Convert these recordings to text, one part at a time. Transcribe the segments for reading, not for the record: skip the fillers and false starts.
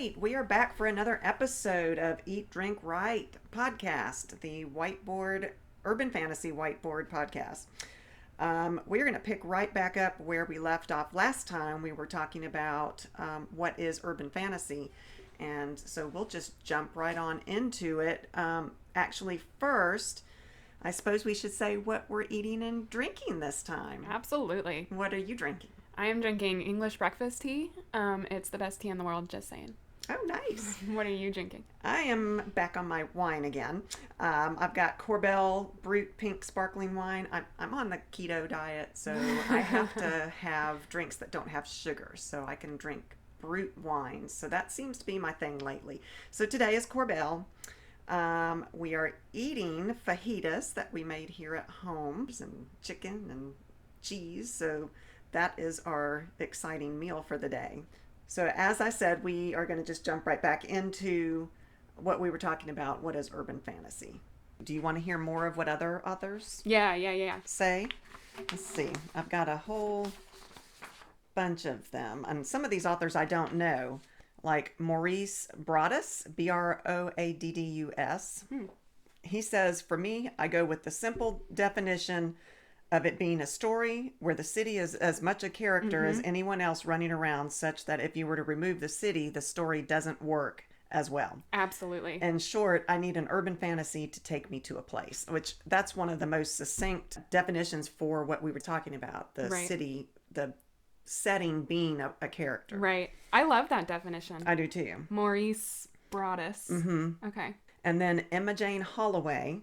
right. We are back for another episode of Eat, Drink, Write podcast, the urban fantasy whiteboard podcast. We're going to pick right back up where we left off last time. We were talking about what is urban fantasy. And so we'll just jump right on into it. Actually, first, I suppose we should say what we're eating and drinking this time. Absolutely. What are you drinking? I am drinking English breakfast tea. It's the best tea in the world, just saying. Oh, nice. What are you drinking? I am back on my wine again. I've got Corbel Brut Pink Sparkling Wine. I'm on the keto diet, so I have to have drinks that don't have sugar, so I can drink Brut wines. So that seems to be my thing lately. So today is Corbel. We are eating fajitas that we made here at home, and chicken and cheese, so that is our exciting meal for the day. So as I said, we are going to just jump right back into what we were talking about. What is urban fantasy? Do you want to hear more of what other authors Yeah. say? Let's see. I've got a whole bunch of them. And some of these authors I don't know, like Maurice Broaddus, Broaddus. He says, for me, I go with the simple definition of it being a story where the city is as much a character as anyone else running around, such that if you were to remove the city, the story doesn't work as well. Absolutely. In short, I need an urban fantasy to take me to a place, which that's one of the most succinct definitions for what we were talking about. The city, the setting being a character. Right. I love that definition. I do too. Maurice Broaddus. Okay. And then Emma Jane Holloway,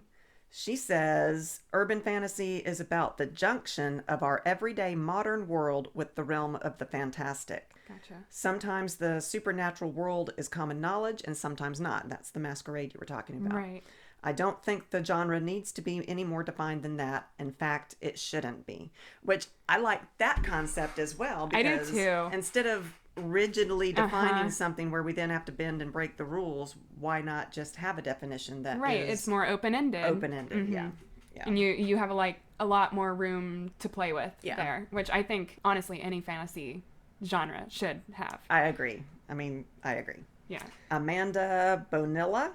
she says, urban fantasy is about the junction of our everyday modern world with the realm of the fantastic. Gotcha. Sometimes the supernatural world is common knowledge and sometimes not. That's the masquerade you were talking about. Right. I don't think the genre needs to be any more defined than that. In fact, it shouldn't be. Which I like that concept as well. Because I do too. Instead of rigidly defining something where we then have to bend and break the rules, why not just have a definition that is it's more open-ended. Yeah. And you have a lot more room to play with there, which I think honestly any fantasy genre should have. I agree. Yeah. Amanda Bonilla.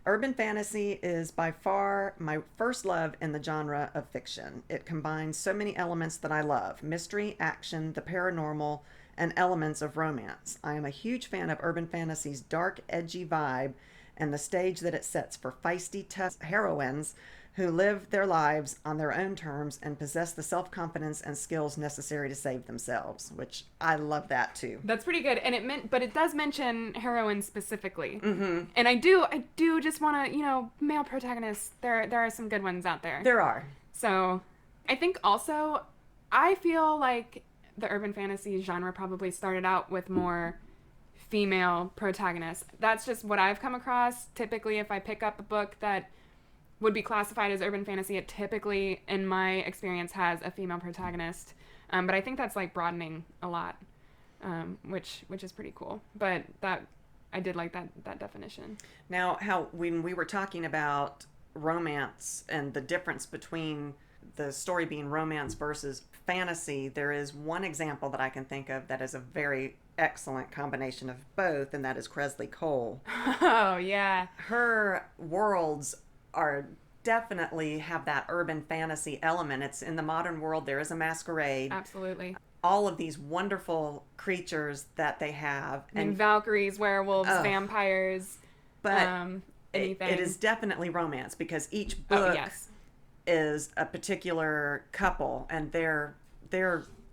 Urban fantasy is by far my first love in the genre of fiction. It combines so many elements that I love: mystery, action, the paranormal, and elements of romance. I am a huge fan of urban fantasy's dark, edgy vibe and the stage that it sets for feisty, tough heroines who live their lives on their own terms and possess the self-confidence and skills necessary to save themselves, which I love that too. That's pretty good. And but it does mention heroines specifically. And I do just want to, male protagonists, there are some good ones out there. There are. So I think also, I feel like the urban fantasy genre probably started out with more female protagonists. That's just what I've come across. Typically, if I pick up a book that would be classified as urban fantasy, it typically, in my experience, has a female protagonist. But I think that's broadening a lot, which is pretty cool. But I did like that definition. Now, when we were talking about romance and the difference between the story being romance versus fantasy, there is one example that I can think of that is a very excellent combination of both, and that is Kresley Cole. Oh, yeah. Her worlds are definitely have that urban fantasy element. It's in the modern world. There is a masquerade. Absolutely. All of these wonderful creatures that they have. And Valkyries, werewolves, vampires, but anything. It is definitely romance because each book is a particular couple and their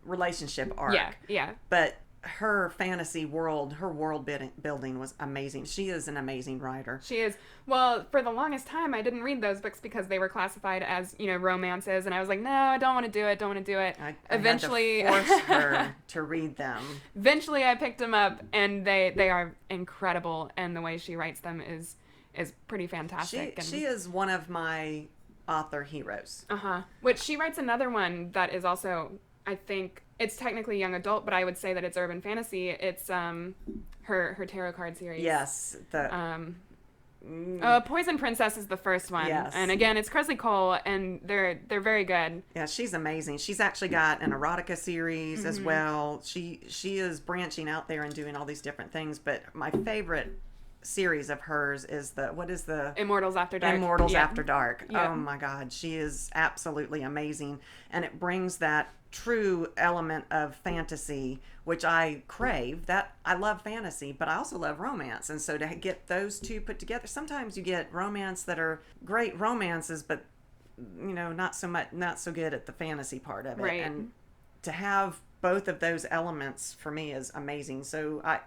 relationship arc. Yeah. But her fantasy world, her world building was amazing. She is an amazing writer. She is. Well, for the longest time, I didn't read those books because they were classified as, romances. And I was like, no, I don't want to do it. I eventually had to force her to read them. Eventually, I picked them up, and they are incredible. And the way she writes them is pretty fantastic. She is one of my author heroes. Which she writes another one that is also, I think, it's technically young adult, but I would say that it's urban fantasy. It's her tarot card series. Yes, Poison Princess is the first one. Yes. And again, it's Kresley Cole, and they're very good. Yeah, she's amazing. She's actually got an erotica series as well. She is branching out there and doing all these different things. But my favorite series of hers is the Immortals After Dark. Immortals After Dark. Yeah. Oh my God, she is absolutely amazing, and it brings that true element of fantasy, which I crave. That I love fantasy, but I also love romance, and so to get those two put together, sometimes you get romance that are great romances, but not so good at the fantasy part of it, Right. and to have both of those elements for me is amazing. So I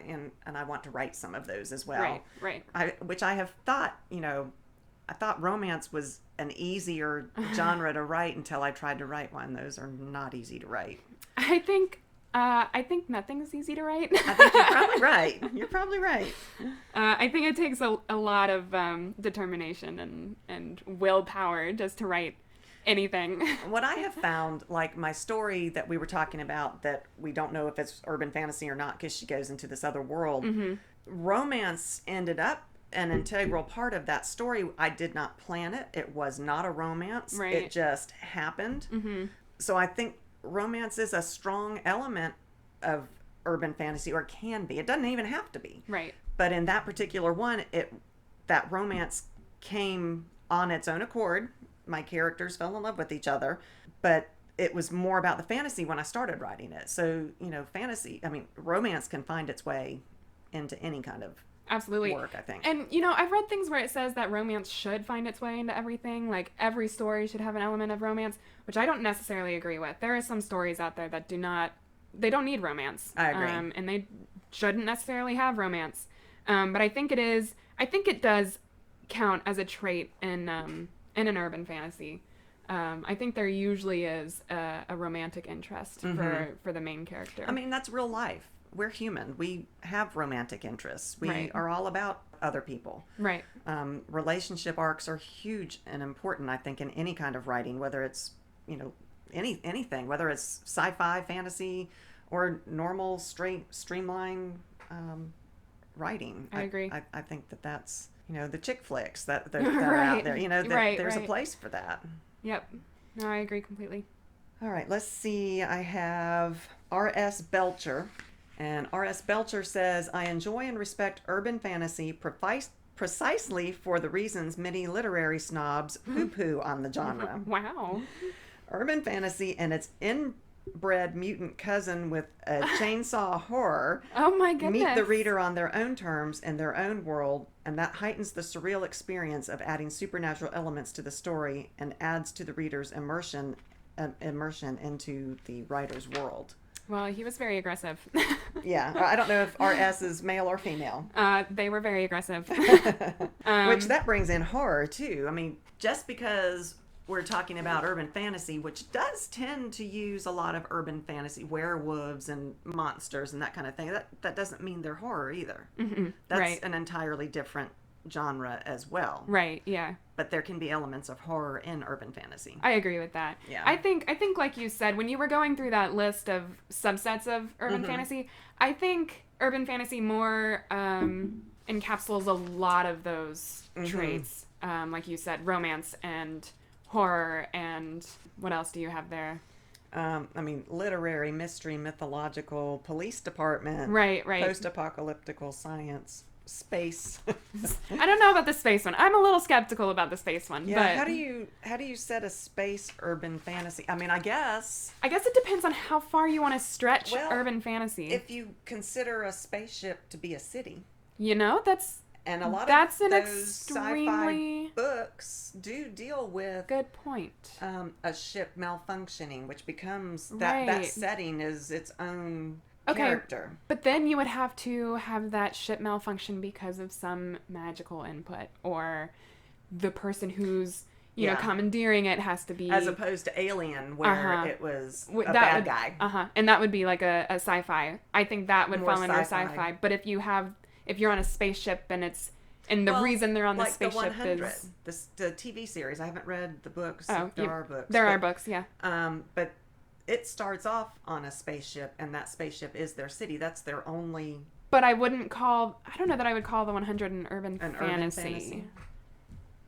want to write some of those as well. Right. Which I have thought, I thought romance was an easier genre to write until I tried to write one. Those are not easy to write. I think nothing's easy to write. I think you're probably right. You're probably right. I think it takes a lot of determination and willpower just to write anything. What I have found, like my story that we were talking about, that we don't know if it's urban fantasy or not because she goes into this other world, romance ended up an integral part of that story. I did not plan it. It was not a romance. Right. It just happened. So I think romance is a strong element of urban fantasy, or it can be. It doesn't even have to be. Right. But in that particular one, that romance came on its own accord. My characters fell in love with each other, but it was more about the fantasy when I started writing it. So, romance can find its way into any kind of Absolutely. work, I think. And, I've read things where it says that romance should find its way into everything. Like, every story should have an element of romance, which I don't necessarily agree with. There are some stories out there that they don't need romance. I agree. And they shouldn't necessarily have romance. But I think it does count as a trait in an urban fantasy. I think there usually is a romantic interest for the main character. I mean, that's real life. We're human. We have romantic interests. We Right. are all about other people. Right. Relationship arcs are huge and important, I think, in any kind of writing, whether it's, anything, whether it's sci-fi, fantasy, or normal, streamlined writing. I agree. I think that's, the chick flicks that are out there. There's a place for that. Yep. No, I agree completely. All right, let's see. I have R.S. Belcher. And R.S. Belcher says, I enjoy and respect urban fantasy precisely for the reasons many literary snobs poo-poo on the genre. Wow. Urban fantasy and its inbred mutant cousin with a chainsaw horror Oh my goodness. meet the reader on their own terms in their own world, and that heightens the surreal experience of adding supernatural elements to the story and adds to the reader's immersion into the writer's world. Well, he was very aggressive. Yeah, I don't know if RS is male or female. They were very aggressive. Which that brings in horror too. I mean, just because we're talking about urban fantasy, which does tend to use a lot of urban fantasy, werewolves and monsters and that kind of thing, that doesn't mean they're horror either. That's Right. an entirely different genre as well. Right, yeah. But there can be elements of horror in urban fantasy. I agree with that. Yeah. I think like you said, when you were going through that list of subsets of urban fantasy, I think urban fantasy more encapsulates a lot of those traits. Like you said, romance and horror, and what else do you have there? Literary, mystery, mythological, police department. Right. Post-apocalyptical science. Space. I don't know about the space one. I'm a little skeptical about the space one. Yeah, but how do you set a space urban fantasy? I mean, I guess it depends on how far you want to stretch Well, urban fantasy. if you consider a spaceship to be a city, that's and a lot That's of an those extremely- sci-fi books do deal with good point. a ship malfunctioning, which becomes that Right. setting is its own Okay. character. But then you would have to have that ship malfunction because of some magical input, or the person who's Yeah. commandeering it has to be As opposed to Alien, where it was a that bad would, guy. And that would be like a sci-fi. I think that would More fall under sci-fi. sci-fi. But if you're on a spaceship and the reason they're on the like spaceship the 100, is the TV series. I haven't read the books. There are books. There are books, yeah. But it starts off on a spaceship, and that spaceship is their city. That's their only But I don't know that I would call the 100 an urban fantasy.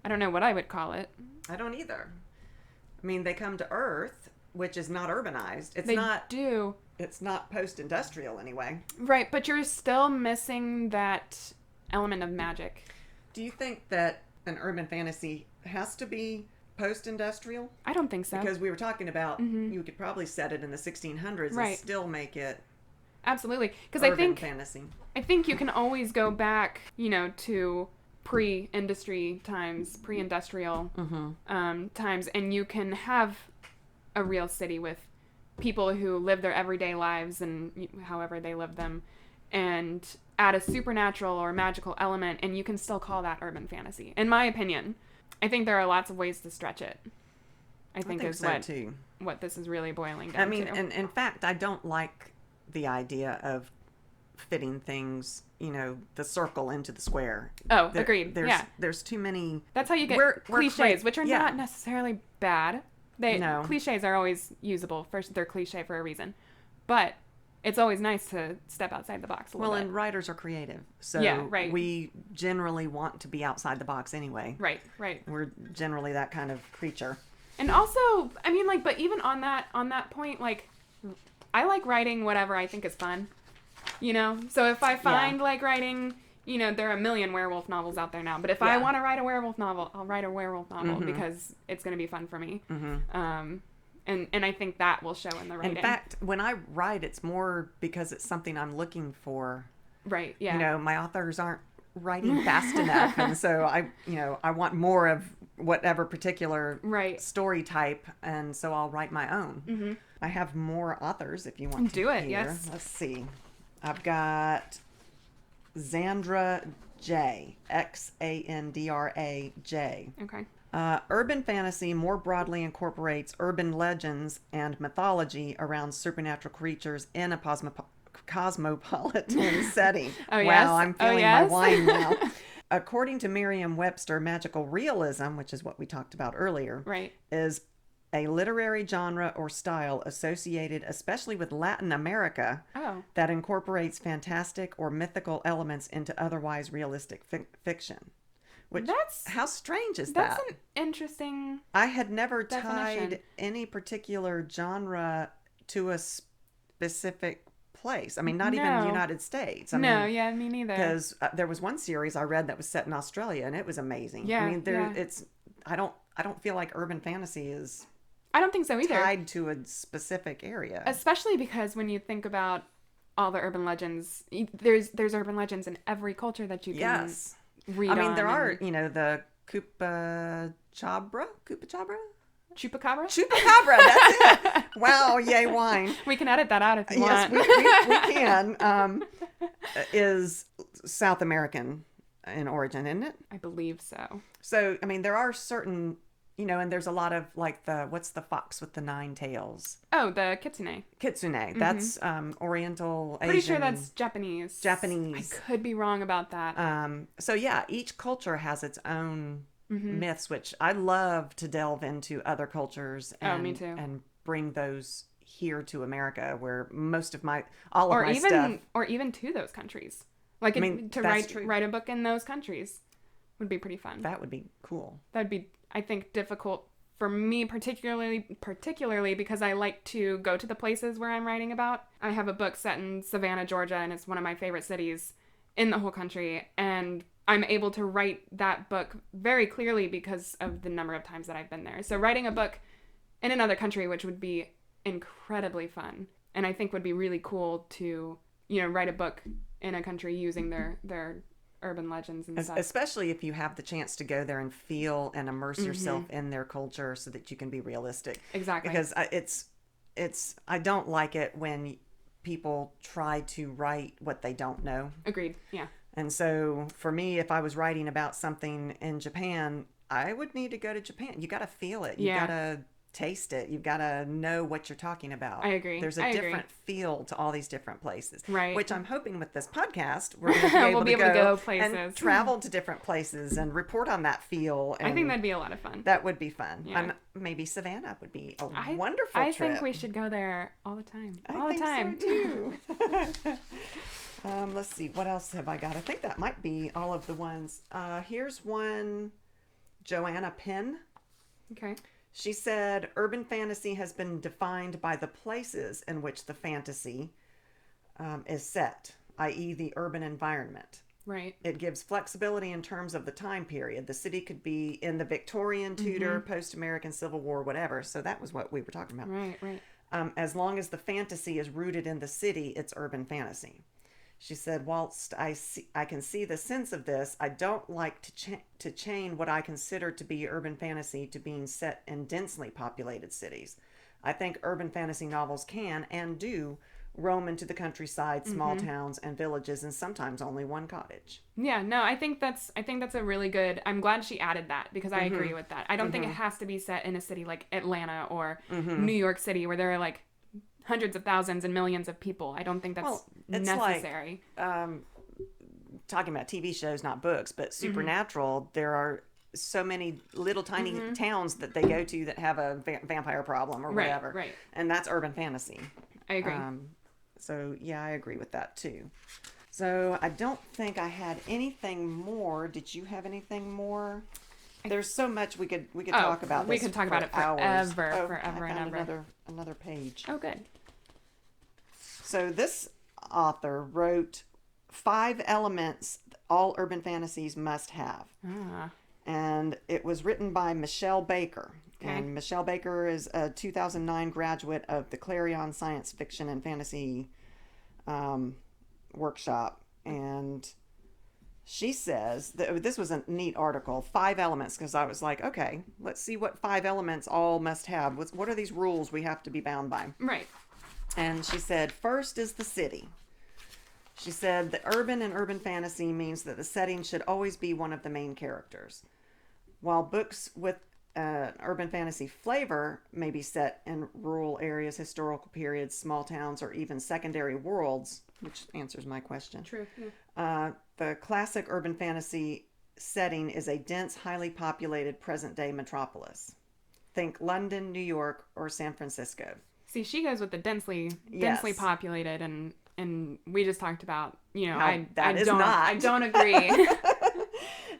I don't know what I would call it. I don't either. I mean, they come to Earth, which is not urbanized. It's not post-industrial anyway. Right, but you're still missing that element of magic. Do you think that an urban fantasy has to be post-industrial? I don't think so. Because we were talking about, you could probably set it in the 1600s and still make it absolutely. Because urban fantasy. I think you can always go back, to pre-industry times, pre-industrial times, and you can have a real city with people who live their everyday lives and however they live them, and add a supernatural or magical element, and you can still call that urban fantasy, in my opinion. I think there are lots of ways to stretch it. I think is so too. What this is really boiling down to. And in fact, I don't like the idea of fitting things, the circle into the square. Oh, agreed. There's too many. That's how you get cliches, which are not necessarily bad. Cliches are always usable. First, they're cliche for a reason. But it's always nice to step outside the box a little bit. And writers are creative. So we generally want to be outside the box anyway. Right. We're generally that kind of creature. And also, but even on that point, I like writing whatever I think is fun. So if I find writing, there are a million werewolf novels out there now, but if I want to write a werewolf novel, I'll write a werewolf novel because it's going to be fun for me. And I think that will show in the writing. In fact, when I write, it's more because it's something I'm looking for. Right. Yeah. My authors aren't writing fast enough, and so I want more of whatever particular story type, and so I'll write my own. I have more authors if you want to do it. Hear. Yes. Let's see. I've got Xandra J. Xandra J. Okay. Urban fantasy more broadly incorporates urban legends and mythology around supernatural creatures in a cosmopolitan setting. Oh, yes. Wow, I'm feeling my wine now. According to Merriam-Webster, magical realism, which is what we talked about earlier, is a literary genre or style associated especially with Latin America that incorporates fantastic or mythical elements into otherwise realistic fiction. Which, how strange is that? That's an interesting I had never definition. Tied any particular genre to a specific place. I mean, not even the United States. Me neither. Because there was one series I read that was set in Australia, and it was amazing. Yeah, I mean, I don't feel like urban fantasy is. I don't think so either. Tied to a specific area. Especially because when you think about all the urban legends, there's urban legends in every culture that you can read on. I mean, there are, the Chupacabra? Chupacabra? Chupacabra, that's it. Wow, yay wine. We can edit that out if you want. Yes, we can. Is South American in origin, isn't it? I believe so. So, I mean, there are certain, and there's a lot of what's the fox with the 9 tails? Oh, the kitsune. Kitsune. That's Oriental, Asian. Pretty sure that's Japanese. Japanese. I could be wrong about that. So, yeah, each culture has its own myths, which I love to delve into other cultures and, me too. And bring those here to America, where most of all of my stuff, or even to those countries. Write a book in those countries would be pretty fun. That would be cool. That'd be, I think, difficult for me particularly because I like to go to the places where I'm writing about. I have a book set in Savannah, Georgia, and it's one of my favorite cities in the whole country, and I'm able to write that book very clearly because of the number of times that I've been there. So writing a book in another country, which would be incredibly fun, and I think would be really cool to, write a book in a country using their urban legends and stuff. Especially if you have the chance to go there and feel and immerse yourself in their culture so that you can be realistic. Exactly. Because I don't like it when people try to write what they don't know. Agreed. Yeah. And so for me, if I was writing about something in Japan, I would need to go to Japan. You got to feel it. You got to taste it. You've got to know what you're talking about. I agree. There's a different feel to all these different places. Right. Which I'm hoping with this podcast, we're going to be able, we'll be able to go places. And travel to different places and report on that feel. And I think that'd be a lot of fun. That would be fun. Yeah. Maybe Savannah would be a wonderful trip. I think we should go there all the time. I think so too. Let's see. What else have I got? I think that might be all of the ones. Here's one. Joanna Penn. Okay. She said, urban fantasy has been defined by the places in which the fantasy is set, i.e. the urban environment. Right. It gives flexibility in terms of the time period. The city could be in the Victorian, Tudor, post-American Civil War, whatever. So that was what we were talking about. Right, right. As long as the fantasy is rooted in the city, it's urban fantasy. She said, whilst I can see the sense of this, I don't like to chain what I consider to be urban fantasy to being set in densely populated cities. I think urban fantasy novels can and do roam into the countryside, small towns, and villages, and sometimes only one cottage. Yeah, no, I think that's a really good. I'm glad she added that because I agree with that. I don't think it has to be set in a city like Atlanta or New York City where there are like hundreds of thousands and millions of people. I don't think that's necessary. Like, talking about TV shows, not books, but Supernatural, there are so many little tiny towns that they go to that have a vampire problem or whatever. Right. And that's urban fantasy. I agree. So yeah, I agree with that too. So I don't think I had anything more. Did you have anything more? There's so much we could talk about. We could talk about it forever and ever. Another page. Oh, good. So this author wrote 5 elements all urban fantasies must have. And it was written by Michelle Baker. Okay. And Michelle Baker is a 2009 graduate of the Clarion Science Fiction and Fantasy workshop. And she says, this was a neat article, 5 elements, because I was like, okay, let's see what 5 elements all must have. What are these rules we have to be bound by? Right. And she said, first is the city. She said, the urban and urban fantasy means that the setting should always be one of the main characters. While books with urban fantasy flavor may be set in rural areas, historical periods, small towns, or even secondary worlds, which answers my question. True. Yeah. The classic urban fantasy setting is a dense, highly populated present-day metropolis. Think London, New York, or San Francisco. See, she goes with the densely populated, and we just talked about, I don't agree.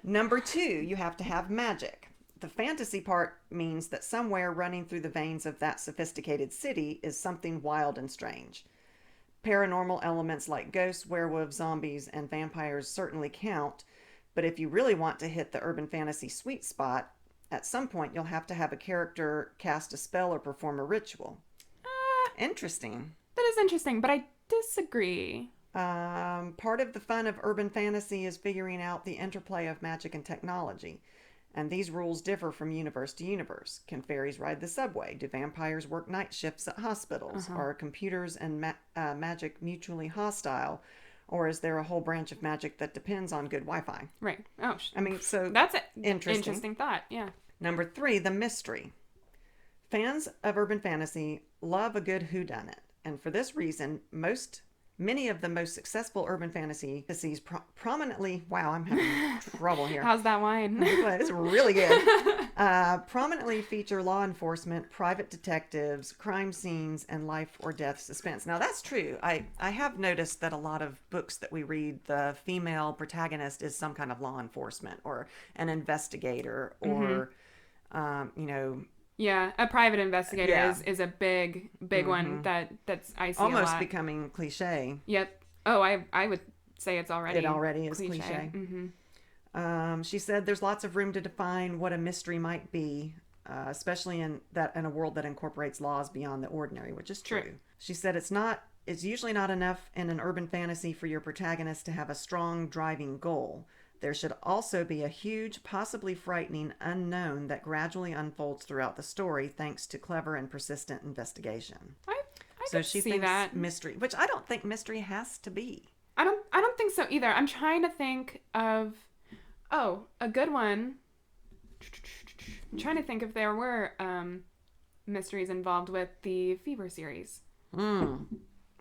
Number 2, you have to have magic. The fantasy part means that somewhere running through the veins of that sophisticated city is something wild and strange. Paranormal elements like ghosts, werewolves, zombies, and vampires certainly count, but if you really want to hit the urban fantasy sweet spot, at some point you'll have to have a character cast a spell or perform a ritual. Interesting. That is interesting, but I disagree. Part of the fun of urban fantasy is figuring out the interplay of magic and technology. And these rules differ from universe to universe. Can fairies ride the subway? Do vampires work night shifts at hospitals? Are computers and magic mutually hostile? Or is there a whole branch of magic that depends on good Wi-Fi? Right. Oh, I mean, so that's an interesting thought. Yeah. Number 3, the mystery. Fans of urban fantasy love a good whodunit. And for this reason, many of the most successful urban fantasies prominently... Wow, I'm having trouble here. How's that wine? It's really good. Prominently feature law enforcement, private detectives, crime scenes, and life or death suspense. Now, that's true. I have noticed that a lot of books that we read, the female protagonist is some kind of law enforcement or an investigator or, Yeah, a private investigator is a big one that's I see almost a lot. Becoming cliche. Yep. Oh, I would say it's already. It already is cliche. She said there's lots of room to define what a mystery might be, especially in a world that incorporates laws beyond the ordinary, which is true. She said it's usually not enough in an urban fantasy for your protagonist to have a strong driving goal. There should also be a huge, possibly frightening unknown that gradually unfolds throughout the story thanks to clever and persistent investigation. I so could she see thinks that. Mystery, which I don't think mystery has to be. I don't think so either. I'm trying to think of a good one. I'm trying to think if there were mysteries involved with the Fever series. Mm.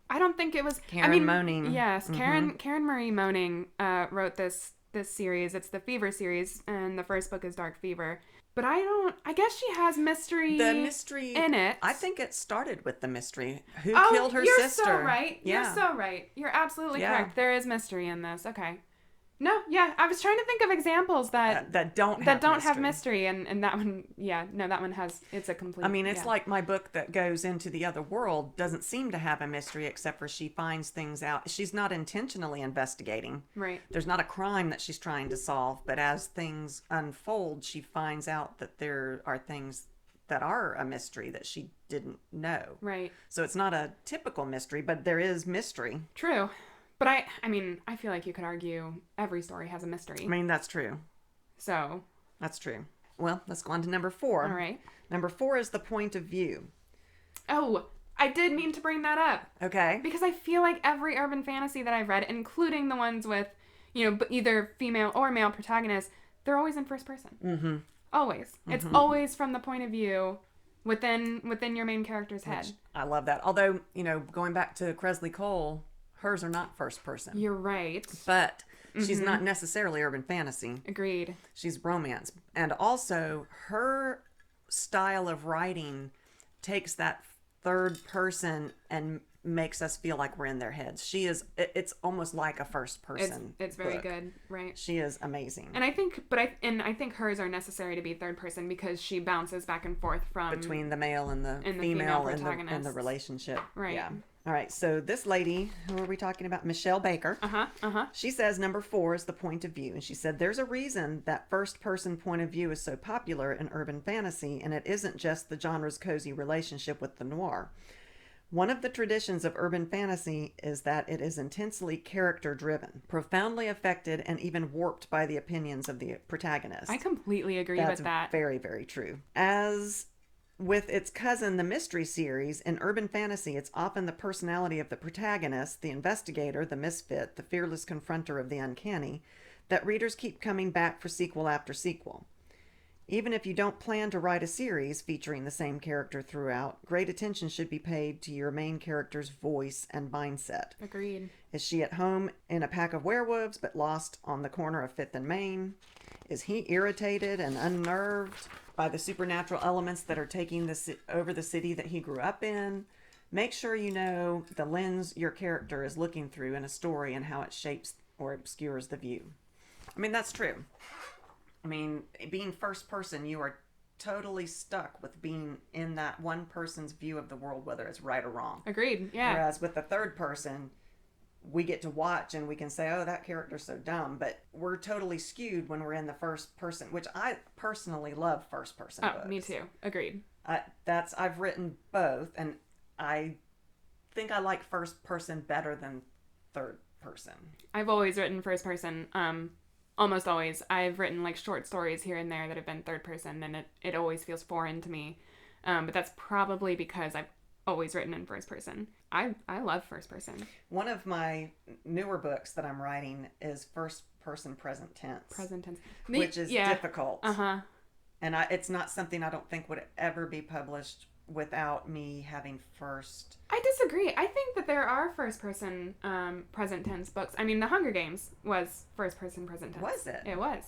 I don't think it was Karen Moaning. Yes, Karen Marie Moaning wrote this series. It's the Fever series, and the first book is Dark Fever. But I guess she has mystery in it. I think it started with the mystery. Who Oh, killed her you're sister? so right. Yeah. You're so right. You're absolutely Yeah. correct. There is mystery in this. Okay. No, yeah, I was trying to think of examples that don't have mystery, and that one, yeah, no, that one it's a complete. I mean, it's like my book that goes into the other world doesn't seem to have a mystery except for she finds things out. She's not intentionally investigating. Right. There's not a crime that she's trying to solve, but as things unfold, she finds out that there are things that are a mystery that she didn't know. Right. So it's not a typical mystery, but there is mystery. True. But I mean, I feel like you could argue every story has a mystery. I mean, that's true. So. That's true. Well, let's go on to number 4. All right. Number 4 is the point of view. Oh, I did mean to bring that up. Okay. Because I feel like every urban fantasy that I've read, including the ones with, either female or male protagonists, they're always in first person. Mm-hmm. Always. Mm-hmm. It's always from the point of view within your main character's head. I love that. Although, going back to Kresley Cole, hers are not first person. You're right. But she's not necessarily urban fantasy. Agreed. She's romance. And also, her style of writing takes that third person and makes us feel like we're in their heads. It's almost like a first person. It's very book. good, right? She is amazing. And I think hers are necessary to be third person because she bounces back and forth from between the male and the female in the relationship. Right. Yeah. All right, so this lady, who are we talking about? Michelle Baker. She says number 4 is the point of view. And she said, there's a reason that first-person point of view is so popular in urban fantasy, and it isn't just the genre's cozy relationship with the noir. One of the traditions of urban fantasy is that it is intensely character-driven, profoundly affected, and even warped by the opinions of the protagonist. I completely agree with that. That's very, very true. As with its cousin, the mystery series, in urban fantasy, it's often the personality of the protagonist, the investigator, the misfit, the fearless confronter of the uncanny, that readers keep coming back for sequel after sequel. Even if you don't plan to write a series featuring the same character throughout, great attention should be paid to your main character's voice and mindset. Agreed. Is she at home in a pack of werewolves but lost on the corner of 5th and Main? Is he irritated and unnerved by the supernatural elements that are taking over the city that he grew up in? Make sure you know the lens your character is looking through in a story and how it shapes or obscures the view. I mean, that's true. I mean, being first person, you are totally stuck with being in that one person's view of the world, whether it's right or wrong. Agreed, yeah. Whereas with the third person, we get to watch and we can say, oh, that character's so dumb, but we're totally skewed when we're in the first person, which I personally love first person books. Me too. Agreed. I've written both, and I think I like first person better than third person. I've always written first person. Almost always. I've written like short stories here and there that have been third person, and it always feels foreign to me. But that's probably because I've always written in first person. I love first person. One of my newer books that I'm writing is first person present tense. Present tense. Which is difficult. Uh-huh. And it's not something I don't think would ever be published without me having first. I disagree. I think that there are first person present tense books. I mean, The Hunger Games was first person present tense. Was it? It was.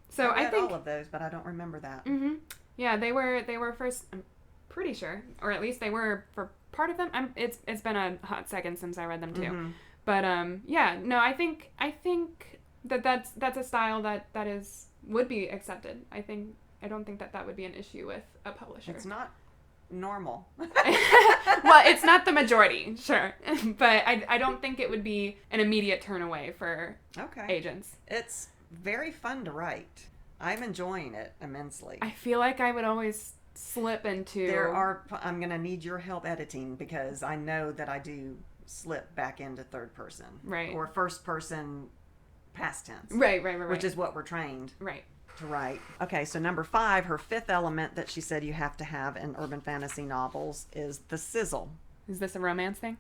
So I read think all of those, but I don't remember that. Mm-hmm. Yeah, they were first. I'm pretty sure, or at least they were for part of them. It's been a hot second since I read them too. Mm-hmm. But yeah, no, I think that's a style that would be accepted. I don't think that would be an issue with a publisher. It's not normal. Well, it's not the majority, sure. But I don't think it would be an immediate turn away for agents. It's very fun to write. I'm enjoying it immensely. I feel like I would always slip into... I'm going to need your help editing because I know that I do slip back into third person. Right. Or first person past tense. Right. Which is what we're trained. Right. To write. Okay, so number 5, her 5th element that she said you have to have in urban fantasy novels is the sizzle. Is this a romance thing?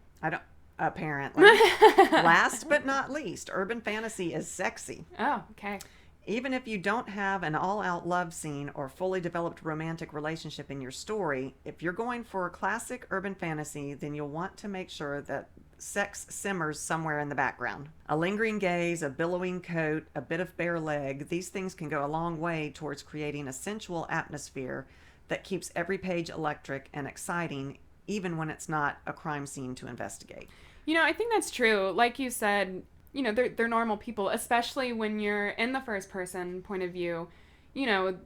Apparently. Last but not least, urban fantasy is sexy. Oh, okay. Even if you don't have an all-out love scene or fully developed romantic relationship in your story, if you're going for a classic urban fantasy, then you'll want to make sure that sex simmers somewhere in the background. A lingering gaze, a billowing coat, a bit of bare leg, these things can go a long way towards creating a sensual atmosphere that keeps every page electric and exciting, even when it's not a crime scene to investigate. You know, I think that's true. Like you said, you know, they're normal people, especially when you're in the first person point of view. You know,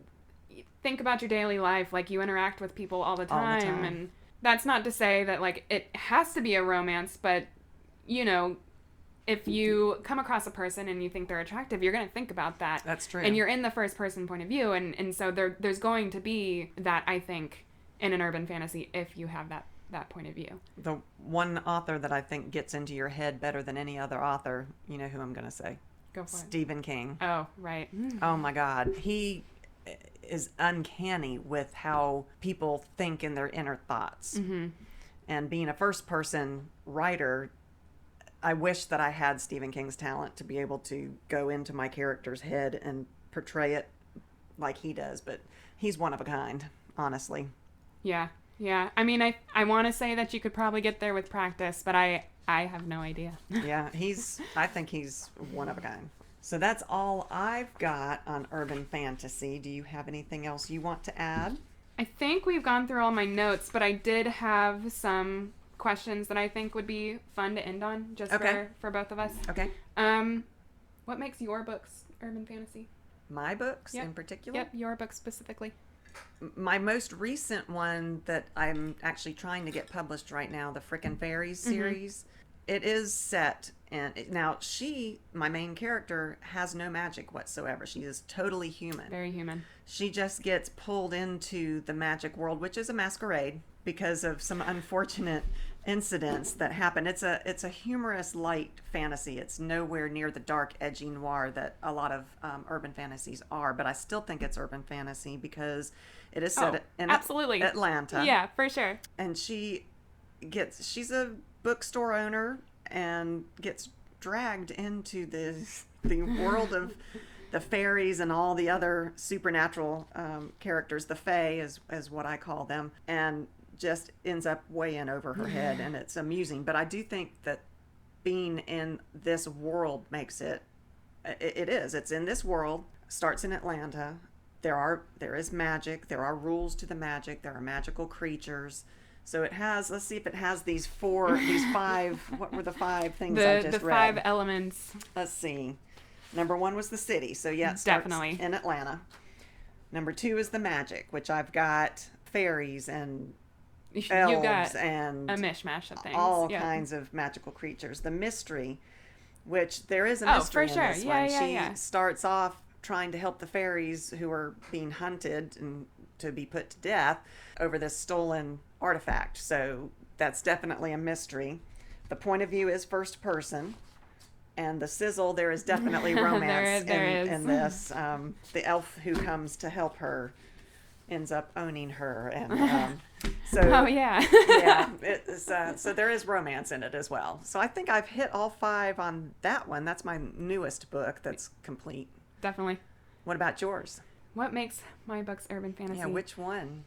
think about your daily life. Like, you interact with people all the time. And that's not to say that, like, it has to be a romance, but, you know, if you come across a person and you think they're attractive, you're going to think about that. That's true. And you're in the first person point of view. And so there's going to be that, I think, in an urban fantasy if you have that point of view. The one author that I think gets into your head better than any other author, you know who I'm going to say? Go for it. Stephen King. Oh, right. Oh my God. He is uncanny with how people think in their inner thoughts. Mm-hmm. And being a first person writer, I wish that I had Stephen King's talent to be able to go into my character's head and portray it like he does, but he's one of a kind, honestly. Yeah. Yeah, I mean, I want to say that you could probably get there with practice, but I have no idea. Yeah, I think he's one of a kind. So that's all I've got on urban fantasy. Do you have anything else you want to add? I think we've gone through all my notes, but I did have some questions that I think would be fun to end on, just for both of us. Okay. What makes your books urban fantasy? My books in particular? Yep, your books specifically. My most recent one that I'm actually trying to get published right now, the Frickin' Fairies series, it is set in... Now, my main character, has no magic whatsoever. She is totally human. Very human. She just gets pulled into the magic world, which is a masquerade, because of some unfortunate incidents that happen. It's a humorous, light fantasy. It's nowhere near the dark, edgy noir that a lot of urban fantasies are, but I still think it's urban fantasy because it is set in absolutely. Atlanta. Yeah, for sure. And she's a bookstore owner and gets dragged into the world of the fairies and all the other supernatural characters. The fae is what I call them, and just ends up way in over her head, and it's amusing. But I do think that being in this world makes it's in this world, starts in Atlanta. There is magic, there are rules to the magic, there are magical creatures. So it has, let's see if it has these five, what were the five things I just read? The 5 elements. Let's see. Number 1 was the city. So yeah, it starts definitely in Atlanta. Number 2 is the magic, which I've got fairies and elves, you got and a mishmash of things. All kinds of magical creatures. The mystery, which there is a mystery for sure. in this one. She starts off trying to help the fairies who are being hunted and to be put to death over this stolen artifact. So that's definitely a mystery. The point of view is first person. And the sizzle, there is definitely romance in this. The elf who comes to help her ends up owning her, and so so there is romance in it as well. So I think I've hit all 5 on that one. That's my newest book that's complete. Definitely. What about yours? What makes my books urban fantasy? Yeah, which one?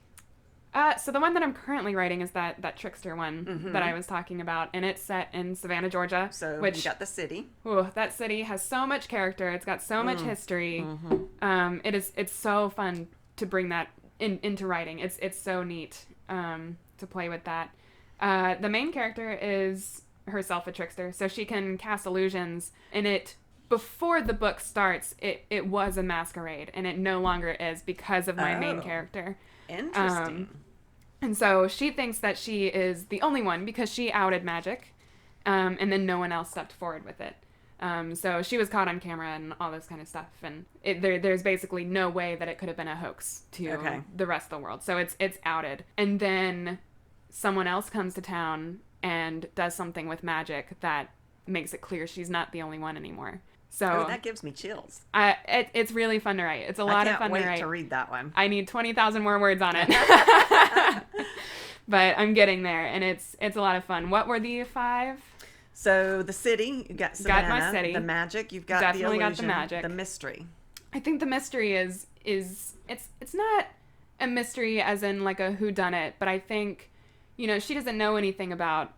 So the one that I'm currently writing is that trickster one that I was talking about, and it's set in Savannah, Georgia. So you got the city. Ooh, that city has so much character. It's got so much history. It's so fun to bring that into writing. It's so neat to play with that. The main character is herself a trickster, so she can cast illusions. And before the book starts, it was a masquerade, and it no longer is because of my main character. Interesting. And so she thinks that she is the only one because she outed magic, and then no one else stepped forward with it. So she was caught on camera and all this kind of stuff, and there's basically no way that it could have been a hoax to the rest of the world. So it's outed. And then someone else comes to town and does something with magic that makes it clear she's not the only one anymore. So that gives me chills. It's really fun to write. It's a lot of fun to write. I can't wait to read that one. I need 20,000 more words on it. But I'm getting there, and it's a lot of fun. What were the 5? So the city, you got Savannah. Got my city. The magic, you've got Definitely the illusion. got the magic. The mystery. I think the mystery is it's not a mystery as in like a whodunit, but I think, she doesn't know anything about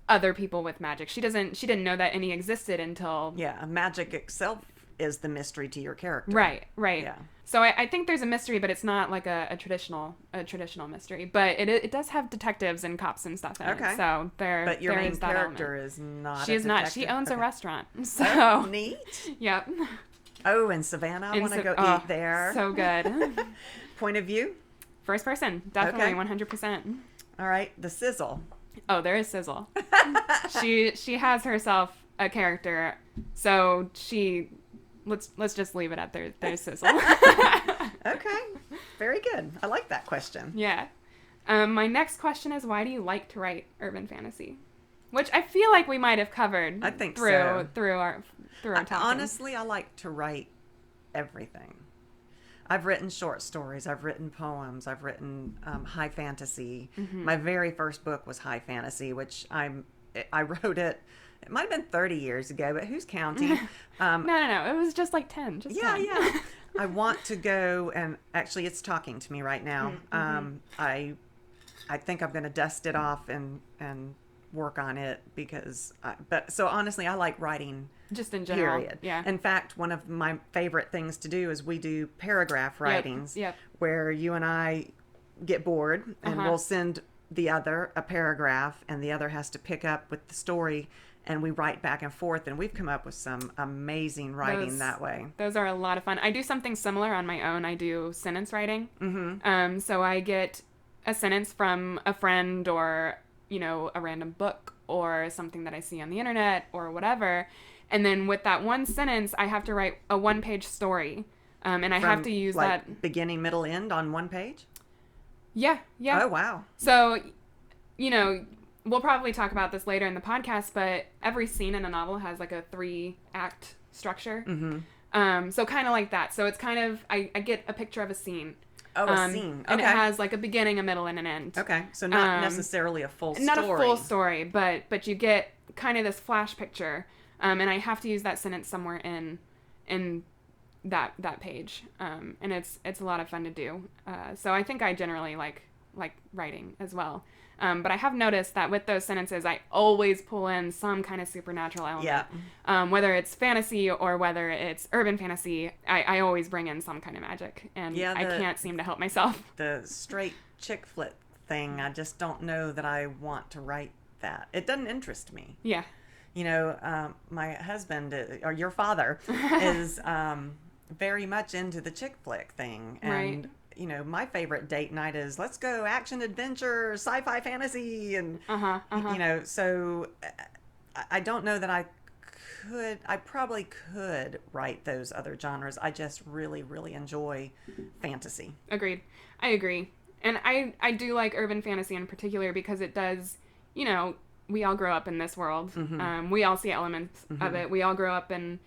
other people with magic. She didn't know that any existed until... Yeah, magic itself is the mystery to your character. Right. Yeah. So I think there's a mystery, but it's not like a traditional mystery. But it does have detectives and cops and stuff in it. So But your main is that character element. is not. She a is not. detective? She owns a Okay. restaurant. So Oh, neat. Yep. Oh, in Savannah, I want to go eat there. So good. Point of view. First person, definitely, Okay. 100%. All right, the sizzle. Oh, there is Sizzle. She has herself a character, so let's just leave it at there's Sizzle. Okay, very good. I like that question. Yeah. My next question is, why do you like to write urban fantasy? Which I feel like we might have covered. I think through our talking. Honestly, I like to write everything. I've written short stories. I've written poems. I've written high fantasy. Mm-hmm. My very first book was high fantasy, which I wrote it. It might have been 30 years ago, but who's counting? No. It was just like 10. Just Yeah, 10. yeah. I want to go, and actually, it's talking to me right now. Mm-hmm. I think I'm going to dust it off and work on it because. So honestly, I like writing. Just in general. Period. Yeah. In fact, one of my favorite things to do is we do paragraph writings Yep. where you and I get bored and we'll send the other a paragraph and the other has to pick up with the story and we write back and forth, and we've come up with some amazing writing that way. Those are a lot of fun. I do something similar on my own. I do sentence writing. Mm-hmm. So I get a sentence from a friend or, a random book or something that I see on the internet or whatever. And then with that one sentence, I have to write a one-page story. And I have to use that... beginning, middle, end on one page? Yeah. Oh, wow. So, we'll probably talk about this later in the podcast, but every scene in a novel has like a 3-act structure. Mm-hmm. So kind of like that. So it's kind of... I get a picture of a scene. Oh, a scene. Okay. And it has like a beginning, a middle, and an end. Okay. So not necessarily a full story. Not a full story, but you get kind of this flash picture. And I have to use that sentence somewhere in that page. And it's a lot of fun to do. So I think I generally like writing as well. But I have noticed that with those sentences, I always pull in some kind of supernatural element. Yeah. Whether it's fantasy or whether it's urban fantasy, I always bring in some kind of magic. And I can't seem to help myself. The straight chick flick thing, I just don't know that I want to write that. It doesn't interest me. Yeah. My husband, or your father, is very much into the chick flick thing. And, right. My favorite date night is let's go action, adventure, sci-fi, fantasy. And, so I don't know that I probably could write those other genres. I just really, really enjoy fantasy. Agreed. I agree. And I do like urban fantasy in particular because it does, we all grow up in this world. Mm-hmm. We all see elements of it. We all grow up in,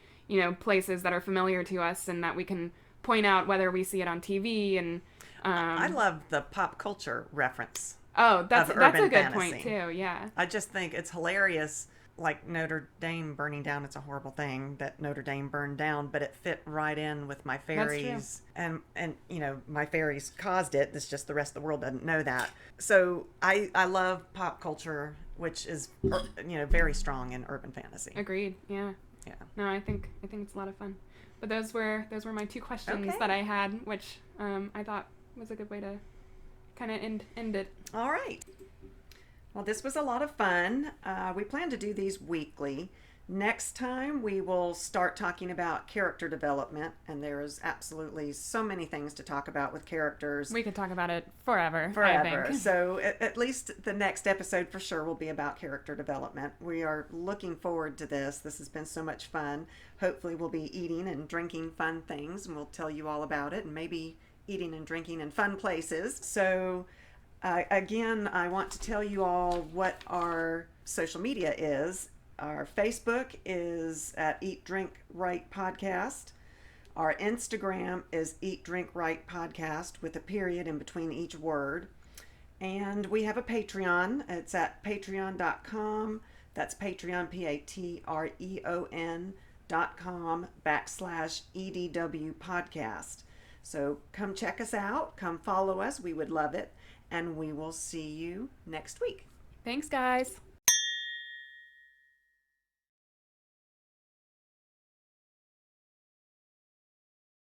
places that are familiar to us and that we can point out whether we see it on TV. And I love the pop culture reference. Oh, that's a good fantasy. point too. Yeah. I just think it's hilarious. Like Notre Dame burning down, it's a horrible thing that Notre Dame burned down, but it fit right in with my fairies. And my fairies caused it. It's just the rest of the world doesn't know that. So I love pop culture, which is very strong in urban fantasy. Agreed. Yeah. Yeah. No, I think it's a lot of fun. But those were my 2 questions that I had, which I thought was a good way to kind of end it. All right. Well, this was a lot of fun. We plan to do these weekly. Next time, we will start talking about character development, and there is absolutely so many things to talk about with characters. We could talk about it forever. Forever. I think. So at least the next episode for sure will be about character development. We are looking forward to this. This has been so much fun. Hopefully we'll be eating and drinking fun things, and we'll tell you all about it, and maybe eating and drinking in fun places. So again, I want to tell you all what our social media is. Our Facebook is at Eat, Drink, Write Podcast. Our Instagram is Eat, Drink, Write Podcast with a period in between each word. And we have a Patreon. It's at patreon.com. That's Patreon, facebook.com/EDW podcast. So come check us out, come follow us. We would love it. And we will see you next week. Thanks, guys.